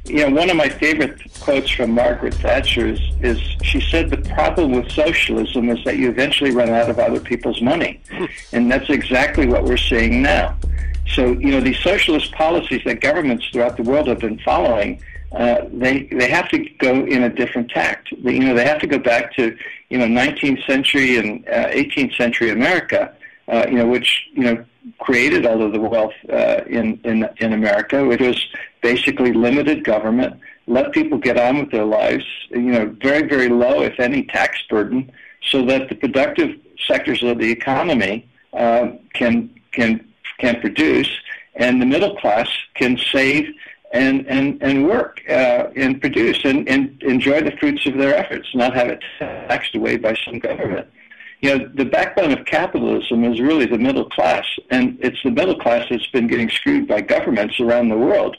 One of my favorite quotes from Margaret Thatcher is she said the problem with socialism is that you eventually run out of other people's money. And that's exactly what we're seeing now. So, these socialist policies that governments throughout the world have been following, they have to go in a different tact. They have to go back to, 19th century and 18th century America, which, created all of the wealth in America. It was basically limited government, let people get on with their lives, very, very low, if any, tax burden, so that the productive sectors of the economy can produce, and the middle class can save and work and produce and enjoy the fruits of their efforts, not have it taxed away by some government. The backbone of capitalism is really the middle class, and it's the middle class that's been getting screwed by governments around the world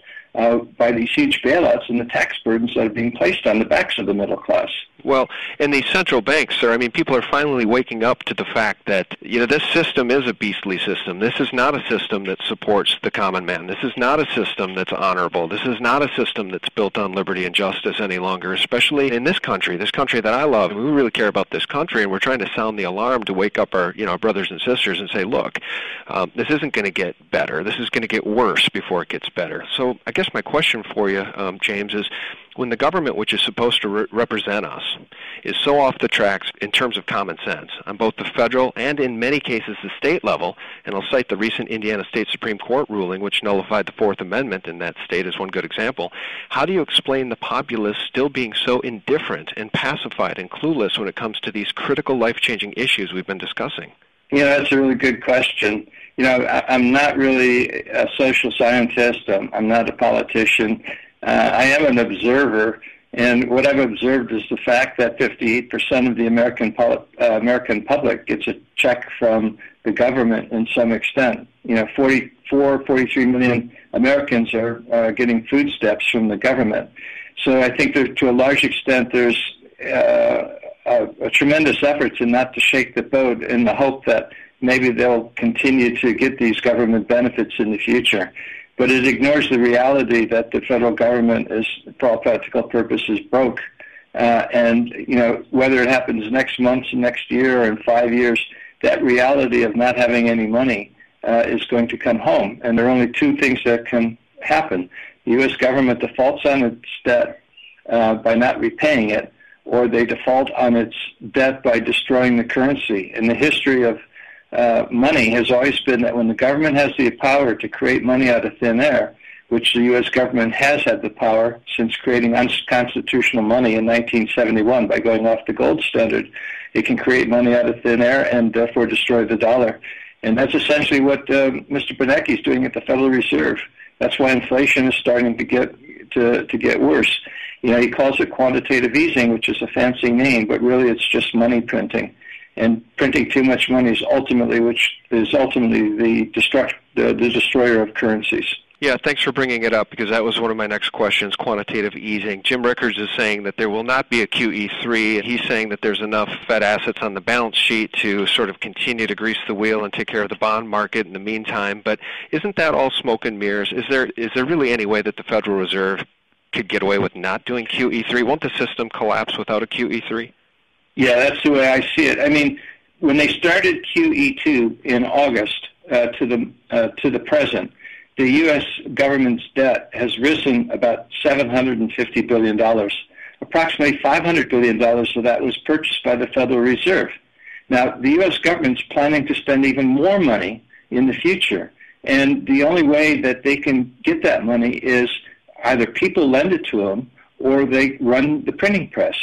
by these huge bailouts and the tax burdens that are being placed on the backs of the middle class. Well, and these central banks, sir, people are finally waking up to the fact that, this system is a beastly system. This is not a system that supports the common man. This is not a system that's honorable. This is not a system that's built on liberty and justice any longer, especially in this country that I love. We really care about this country, and we're trying to sound the alarm to wake up our, brothers and sisters and say, look, this isn't going to get better. This is going to get worse before it gets better. So I guess my question for you, James, is, when the government, which is supposed to represent us, is so off the tracks in terms of common sense on both the federal and, in many cases, the state level, and I'll cite the recent Indiana State Supreme Court ruling, which nullified the Fourth Amendment in that state as one good example, how do you explain the populace still being so indifferent and pacified and clueless when it comes to these critical life-changing issues we've been discussing? That's a really good question. I'm not really a social scientist. I'm not a politician. I am an observer, and what I've observed is the fact that 58% of the American public gets a check from the government in some extent. 43 million Americans are getting food stamps from the government. So I think that to a large extent there's a tremendous effort to not to shake the boat in the hope that maybe they'll continue to get these government benefits in the future. But it ignores the reality that the federal government is, for all practical purposes, broke. And whether it happens next month, next year, or in 5 years, that reality of not having any money is going to come home. And there are only two things that can happen. The U.S. government defaults on its debt by not repaying it, or they default on its debt by destroying the currency. And the history of money has always been that when the government has the power to create money out of thin air, which the U.S. government has had the power since creating unconstitutional money in 1971 by going off the gold standard, it can create money out of thin air and therefore destroy the dollar. And that's essentially what Mr. Bernanke is doing at the Federal Reserve. That's why inflation is starting to get worse. He calls it quantitative easing, which is a fancy name, but really it's just money printing. And printing too much money is ultimately the destroyer of currencies. Yeah, thanks for bringing it up, because that was one of my next questions, quantitative easing. Jim Rickards is saying that there will not be a QE3, and he's saying that there's enough Fed assets on the balance sheet to sort of continue to grease the wheel and take care of the bond market in the meantime. But isn't that all smoke and mirrors? Is there really any way that the Federal Reserve could get away with not doing QE3? Won't the system collapse without a QE3? Yeah, that's the way I see it. When they started QE2 in August to the present, the U.S. government's debt has risen about $750 billion. Approximately $500 billion of that was purchased by the Federal Reserve. Now, the U.S. government's planning to spend even more money in the future, and the only way that they can get that money is either people lend it to them or they run the printing press.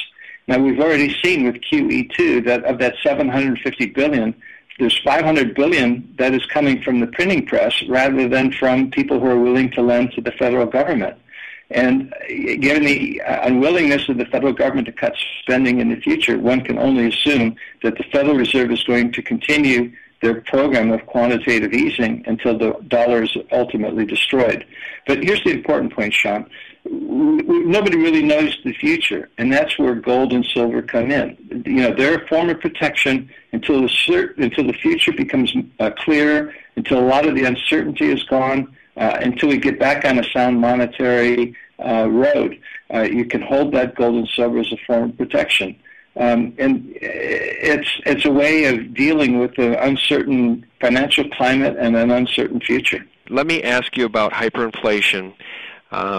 Now, we've already seen with QE2 that of that $750 billion, there's $500 billion that is coming from the printing press rather than from people who are willing to lend to the federal government. And given the unwillingness of the federal government to cut spending in the future, one can only assume that the Federal Reserve is going to continue their program of quantitative easing until the dollar is ultimately destroyed. But here's the important point, Sean. Nobody really knows the future, and that's where gold and silver come in. They're a form of protection until the future becomes clear, until a lot of the uncertainty is gone, until we get back on a sound monetary road. You can hold that gold and silver as a form of protection. And it's a way of dealing with the uncertain financial climate and an uncertain future. Let me ask you about hyperinflation,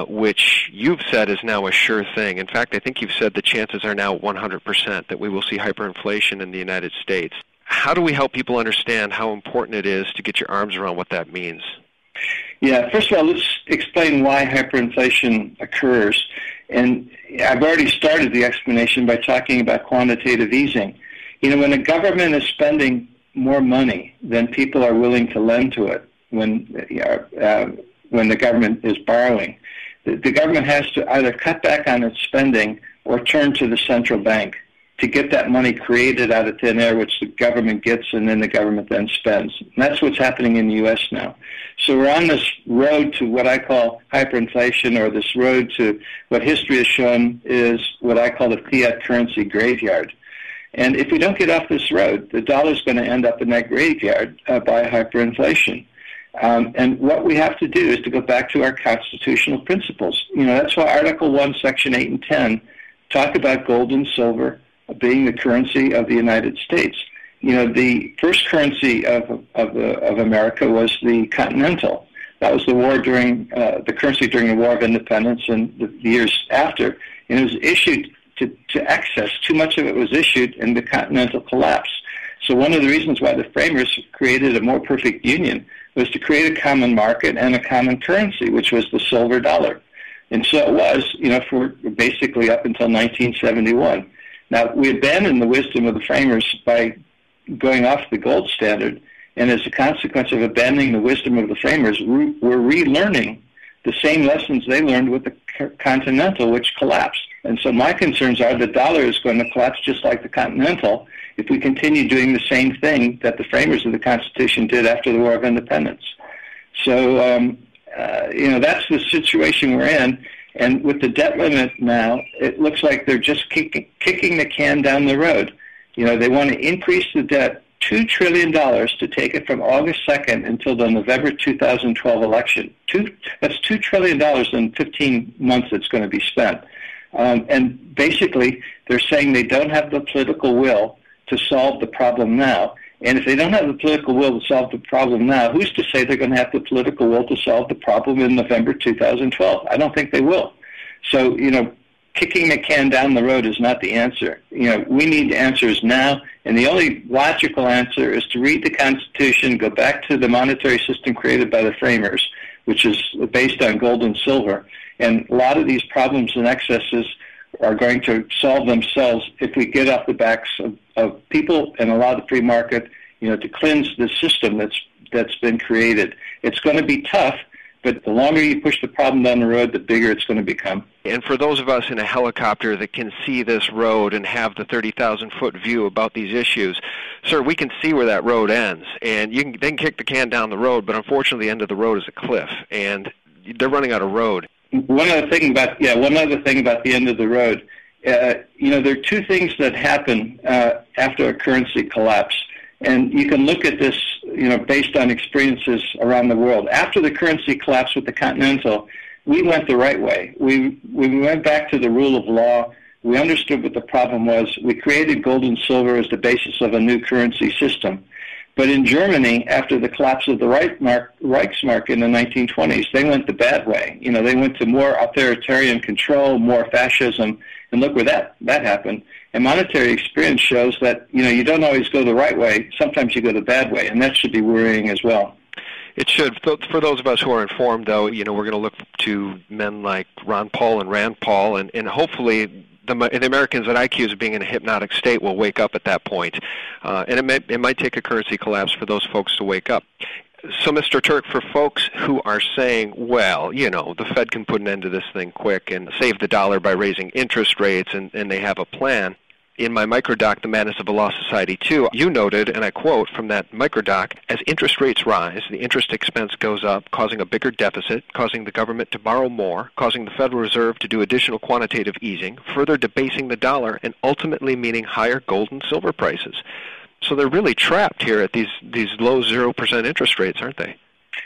which you've said is now a sure thing. In fact, I think you've said the chances are now 100% that we will see hyperinflation in the United States. How do we help people understand how important it is to get your arms around what that means? Yeah, first of all, let's explain why hyperinflation occurs. And I've already started the explanation by talking about quantitative easing. When a government is spending more money than people are willing to lend to it, when the government is borrowing, the government has to either cut back on its spending or turn to the central bank to get that money created out of thin air, which the government gets, and then the government then spends. And that's what's happening in the U.S. now. So we're on this road to what I call hyperinflation, or this road to what history has shown is what I call the fiat currency graveyard. And if we don't get off this road, the dollar's going to end up in that graveyard by hyperinflation. And what we have to do is to go back to our constitutional principles. That's why Article 1, Section 8 and 10 talk about gold and silver being the currency of the United States. The first currency of America was the Continental. That was the currency during the War of Independence and the years after. And it was issued to excess. Too much of it was issued, and the Continental collapsed. So one of the reasons why the framers created a more perfect union was to create a common market and a common currency, which was the silver dollar. And so it was, for basically up until 1971. Now, we abandoned the wisdom of the framers by going off the gold standard, and as a consequence of abandoning the wisdom of the framers, we're relearning the same lessons they learned with the Continental, which collapsed. And so my concerns are the dollar is going to collapse just like the Continental if we continue doing the same thing that the framers of the Constitution did after the War of Independence. So, that's the situation we're in. And with the debt limit now, it looks like they're just kicking the can down the road. They want to increase the debt $2 trillion to take it from August 2nd until the November 2012 election. That's $2 trillion in 15 months that's going to be spent. And basically, they're saying they don't have the political will to solve the problem now. And if they don't have the political will to solve the problem now, who's to say they're going to have the political will to solve the problem in November 2012? I don't think they will. So, kicking the can down the road is not the answer. We need answers now, and the only logical answer is to read the Constitution, go back to the monetary system created by the framers, which is based on gold and silver. And a lot of these problems and excesses are going to solve themselves if we get off the backs of people and allow the free market, to cleanse the system that's been created. It's going to be tough, but the longer you push the problem down the road, the bigger it's going to become. And for those of us in a helicopter that can see this road and have the 30,000-foot view about these issues, sir, we can see where that road ends. And you can then kick the can down the road, but unfortunately the end of the road is a cliff, and they're running out of road. One other thing about the end of the road. There are two things that happen after a currency collapse, and you can look at this, based on experiences around the world. After the currency collapsed with the Continental, we went the right way. We went back to the rule of law. We understood what the problem was. We created gold and silver as the basis of a new currency system. But in Germany, after the collapse of the Reichsmark in the 1920s, they went the bad way. They went to more authoritarian control, more fascism, and look where that happened. And monetary experience shows that, you don't always go the right way. Sometimes you go the bad way, and that should be worrying as well. It should. For those of us who are informed, though, we're going to look to men like Ron Paul and Rand Paul, and hopefully the Americans that I accuse of being in a hypnotic state will wake up at that point. And it might take a currency collapse for those folks to wake up. So, Mr. Turk, for folks who are saying, well, the Fed can put an end to this thing quick and save the dollar by raising interest rates, and they have a plan. In my microdoc, The Madness of a Law Society 2, you noted, and I quote from that microdoc, as interest rates rise, the interest expense goes up, causing a bigger deficit, causing the government to borrow more, causing the Federal Reserve to do additional quantitative easing, further debasing the dollar, and ultimately meaning higher gold and silver prices. So they're really trapped here at these low 0% interest rates, aren't they?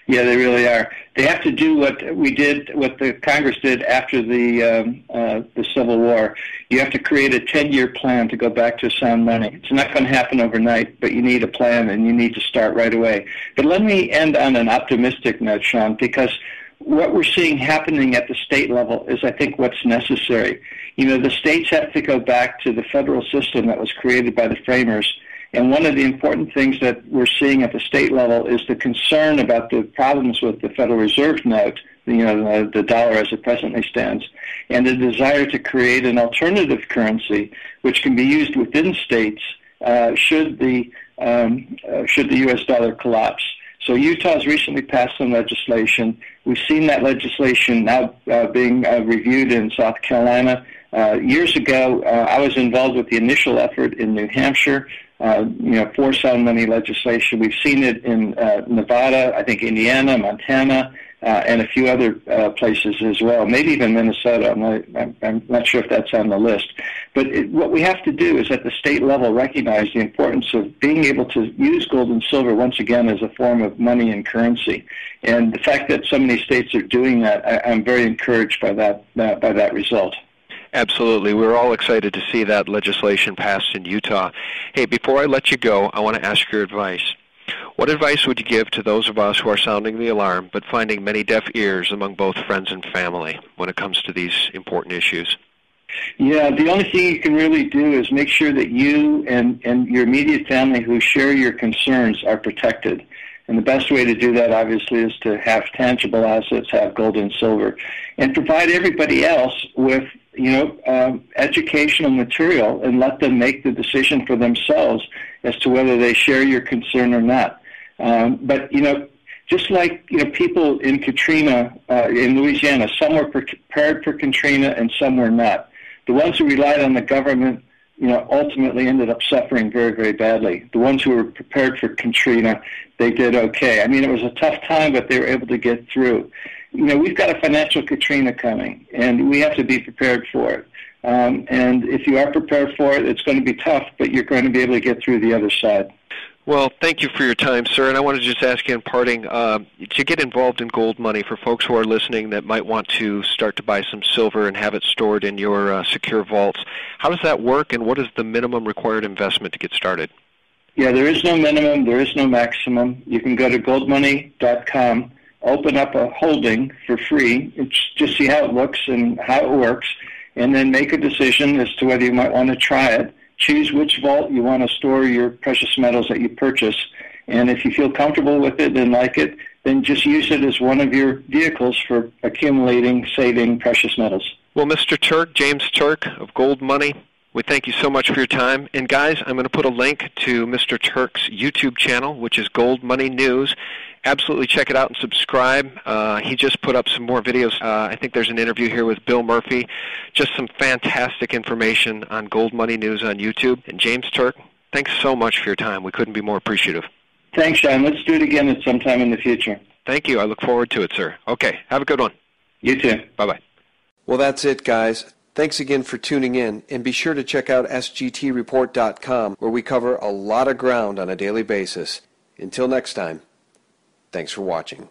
Yeah, they really are. They have to do what the Congress did after the Civil War. You have to create a 10-year plan to go back to sound money. It's not going to happen overnight, but you need a plan, and you need to start right away. But let me end on an optimistic note, Sean, because what we're seeing happening at the state level is, I think, what's necessary. The states have to go back to the federal system that was created by the framers. And one of the important things that we're seeing at the state level is the concern about the problems with the Federal Reserve note, the dollar as it presently stands, and the desire to create an alternative currency which can be used within states should the U.S. dollar collapse. So Utah has recently passed some legislation. We've seen that legislation now being reviewed in South Carolina. Years ago, I was involved with the initial effort in New Hampshire, for sound money legislation. We've seen it in Nevada, I think Indiana, Montana, and a few other places as well, maybe even Minnesota. I'm not sure if that's on the list. But what we have to do is at the state level recognize the importance of being able to use gold and silver once again as a form of money and currency. And the fact that so many states are doing that, I'm very encouraged by that result. Absolutely. We're all excited to see that legislation passed in Utah. Hey, before I let you go, I want to ask your advice. What advice would you give to those of us who are sounding the alarm but finding many deaf ears among both friends and family when it comes to these important issues? Yeah, the only thing you can really do is make sure that you and your immediate family who share your concerns are protected. And the best way to do that, obviously, is to have tangible assets, have gold and silver, and provide everybody else with educational material and let them make the decision for themselves as to whether they share your concern or not. But just like people in Katrina in Louisiana, some were prepared for Katrina and some were not. The ones who relied on the government, ultimately ended up suffering very, very badly. The ones who were prepared for Katrina, they did okay. I mean, it was a tough time, but they were able to get through. We've got a financial Katrina coming, and we have to be prepared for it. And if you are prepared for it, it's going to be tough, but you're going to be able to get through the other side. Well, thank you for your time, sir. And I want to just ask you in parting, to get involved in gold money, for folks who are listening that might want to start to buy some silver and have it stored in your secure vaults, how does that work, and what is the minimum required investment to get started? Yeah, there is no minimum. There is no maximum. You can go to goldmoney.com, open up a holding for free, just see how it looks and how it works, and then make a decision as to whether you might want to try it. Choose which vault you want to store your precious metals that you purchase. And if you feel comfortable with it and like it, then just use it as one of your vehicles for accumulating, saving precious metals. Well, Mr. TURK, James TURK of Gold Money, we thank you so much for your time. And guys, I'm going to put a link to Mr. TURK's YouTube channel, which is Gold Money News. Absolutely check it out and subscribe. He just put up some more videos. I think there's an interview here with Bill Murphy. Just some fantastic information on Gold Money News on YouTube. And James TURK, thanks so much for your time. We couldn't be more appreciative. Thanks, Sean. Let's do it again at some time in the future. Thank you. I look forward to it, sir. Okay. Have a good one. You too. Bye-bye. Well, that's it, guys. Thanks again for tuning in, and be sure to check out sgtreport.com, where we cover a lot of ground on a daily basis. Until next time, thanks for watching.